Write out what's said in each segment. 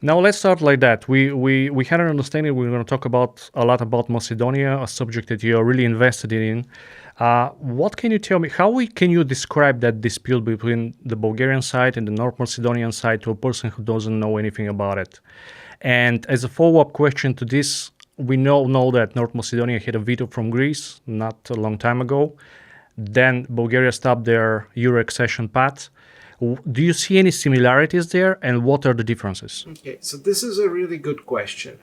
Now let's start like that. We had an understanding we're going to talk about a lot about Macedonia, a subject that you are really invested in. What can you tell me? Can you describe that dispute between the Bulgarian side and the North Macedonian side to a person who doesn't know anything about it? And as a follow-up question to this, we know that North Macedonia had a veto from Greece not a long time ago. Then Bulgaria stopped their Euro accession path. Do you see any similarities there, and what are the differences? Okay, so this is a really good question.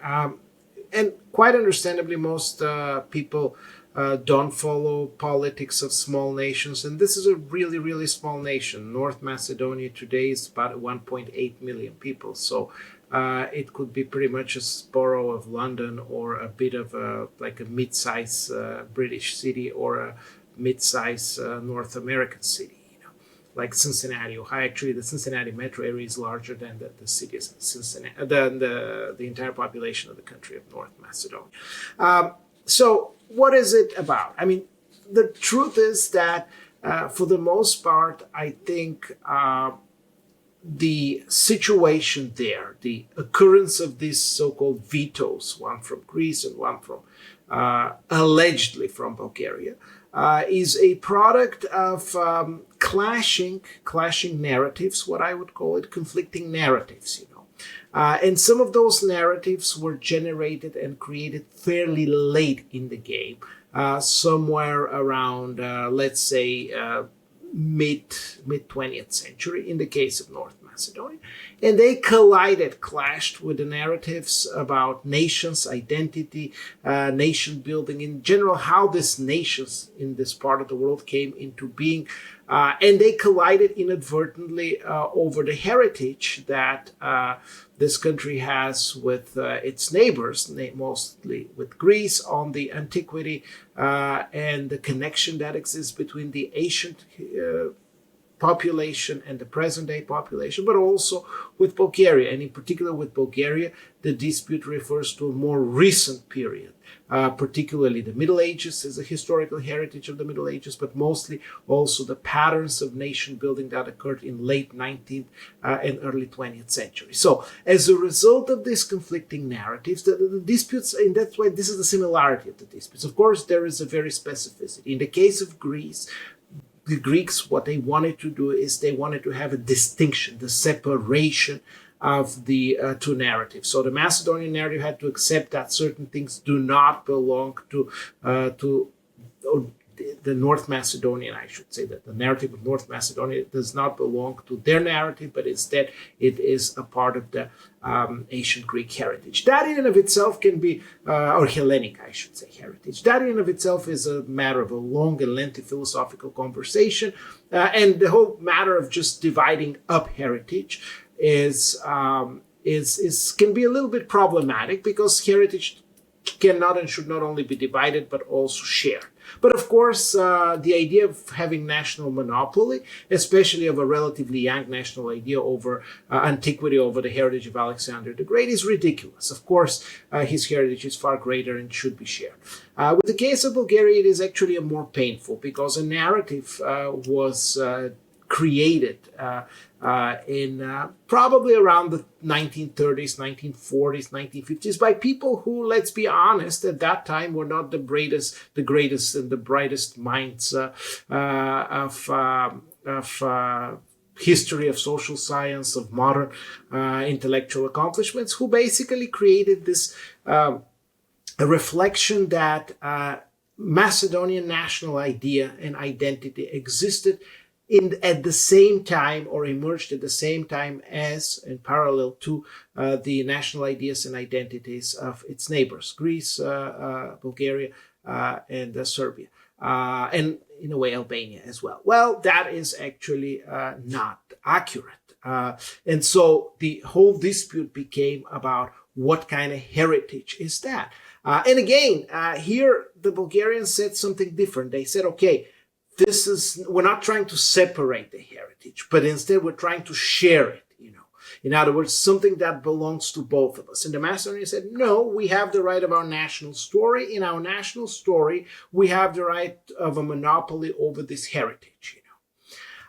And quite understandably, most people don't follow politics of small nations. And this is a really, really small nation. North Macedonia today is about 1.8 million people. So it could be pretty much a borough of London, or a bit of like a mid-size British city, or a mid-size North American city. Like Cincinnati, Ohio. Actually, the Cincinnati metro area is larger than the city of Cincinnati, than the entire population of the country of North Macedonia. So what is it about? I mean, the truth is that for the most part, I think the situation there, the occurrence of these so-called vetoes, one from Greece and one from allegedly from Bulgaria, is a product of clashing narratives, what I would call it, conflicting narratives, and some of those narratives were generated and created fairly late in the game, somewhere around, let's say, mid 20th century in the case of North Macedonia. And they clashed with the narratives about nations, identity, nation building in general, how these nations in this part of the world came into being. And they collided inadvertently over the heritage that this country has with its neighbors, mostly with Greece, on the antiquity and the connection that exists between the ancient population and the present-day population, but also with Bulgaria. And in particular with Bulgaria, the dispute refers to a more recent period, particularly the Middle Ages as a historical heritage of the Middle Ages, but mostly also the patterns of nation building that occurred in late 19th and early 20th century. So as a result of these conflicting narratives, the disputes, and that's why this is the similarity of the disputes. Of course, there is a very specificity. In the case of Greece, the Greeks, what they wanted to do is they wanted to have a distinction, the separation of the two narratives. So the Macedonian narrative had to accept that certain things do not belong to the North Macedonian, I should say, that the narrative of North Macedonia does not belong to their narrative, but instead it is a part of the ancient Greek heritage. That in and of itself can be, or Hellenic, I should say, heritage. That in and of itself is a matter of a long and lengthy philosophical conversation. And the whole matter of just dividing up heritage can be a little bit problematic, because heritage cannot and should not only be divided, but also shared. But of course, the idea of having national monopoly, especially of a relatively young national idea over antiquity, over the heritage of Alexander the Great, is ridiculous. Of course, his heritage is far greater and should be shared. With the case of Bulgaria, it is actually a more painful, because a narrative was created in probably around the 1930s, 1940s, 1950s by people who, let's be honest, at that time were not the greatest and the brightest minds of history, of social science, of modern intellectual accomplishments, who basically created this a reflection that Macedonian national idea and identity existed at the same time, or emerged at the same time as, in parallel to, the national ideas and identities of its neighbors, Greece, Bulgaria, and Serbia, and in a way Albania as well. Well, that is actually not accurate. And so the whole dispute became about what kind of heritage is that. And again, here the Bulgarians said something different. They said, okay, we're not trying to separate the heritage, but instead we're trying to share it, In other words, something that belongs to both of us. And the Macedonians said, no, we have the right of our national story. In our national story, we have the right of a monopoly over this heritage,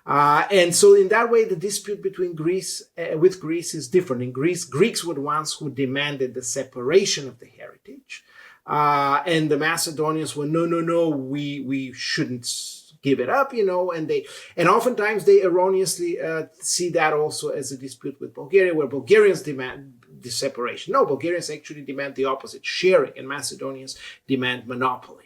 And so in that way, the dispute between Greece with Greece is different. In Greece, Greeks were the ones who demanded the separation of the heritage. And the Macedonians were, no, we shouldn't give it up, and oftentimes they erroneously see that also as a dispute with Bulgaria, where Bulgarians demand the separation. No, Bulgarians actually demand the opposite, sharing, and Macedonians demand monopoly.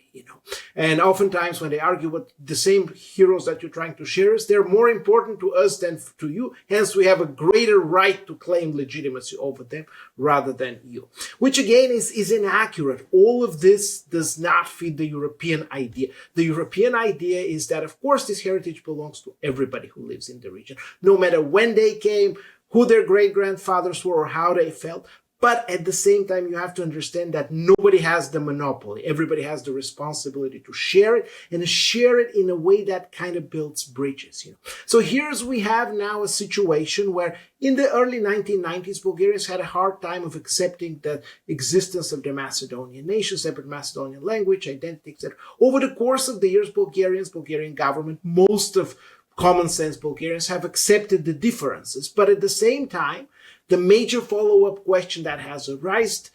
And oftentimes when they argue what the same heroes that you're trying to share is, they're more important to us than to you. Hence, we have a greater right to claim legitimacy over them rather than you, which again is inaccurate. All of this does not fit the European idea. The European idea is that, of course, this heritage belongs to everybody who lives in the region, no matter when they came, who their great-grandfathers were, or how they felt. But at the same time, you have to understand that nobody has the monopoly. Everybody has the responsibility to share it, and share it in a way that kind of builds bridges. So we have now a situation where in the early 1990s, Bulgarians had a hard time of accepting the existence of the Macedonian nation, separate Macedonian language, identity, etc. Over the course of the years, Bulgarian government, most of common sense Bulgarians have accepted the differences. But at the same time, the major follow-up question that has arisen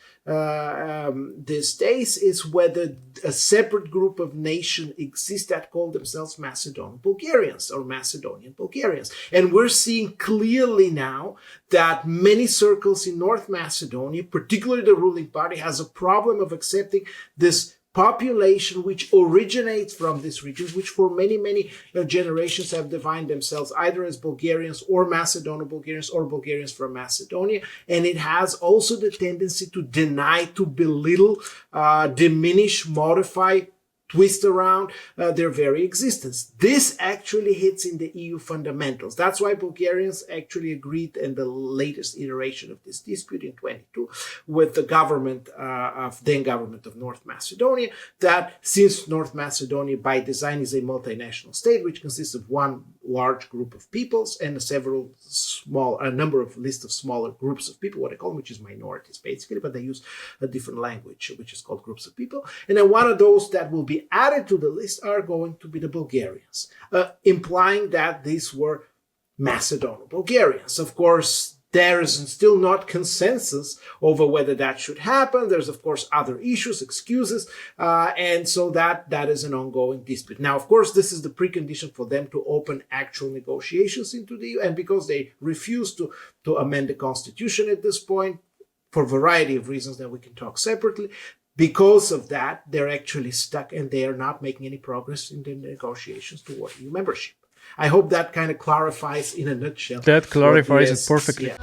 these days is whether a separate group of nations exists that call themselves Macedonian Bulgarians or Macedonian Bulgarians. And we're seeing clearly now that many circles in North Macedonia, particularly the ruling party, has a problem of accepting this population which originates from this region, which for many generations have defined themselves either as Bulgarians or Macedonian Bulgarians or Bulgarians from Macedonia. And it has also the tendency to deny, to belittle, diminish, modify, twist around their very existence. This actually hits in the EU fundamentals. That's why Bulgarians actually agreed in the latest iteration of this dispute in 22 with the government of North Macedonia, that since North Macedonia by design is a multinational state which consists of one large group of peoples and a number of list of smaller groups of people, what I call them, which is minorities basically, but they use a different language which is called groups of people. And then one of those that will be added to the list are going to be the Bulgarians, implying that these were Macedonian Bulgarians. Of course, there is still not consensus over whether that should happen. There's, of course, other issues, excuses, and so that is an ongoing dispute. Now, of course, this is the precondition for them to open actual negotiations into the EU, and because they refuse to amend the constitution at this point, for a variety of reasons that we can talk separately, because of that, they're actually stuck and they are not making any progress in the negotiations toward EU membership. I hope that kind of clarifies in a nutshell. That clarifies it perfectly. Yeah.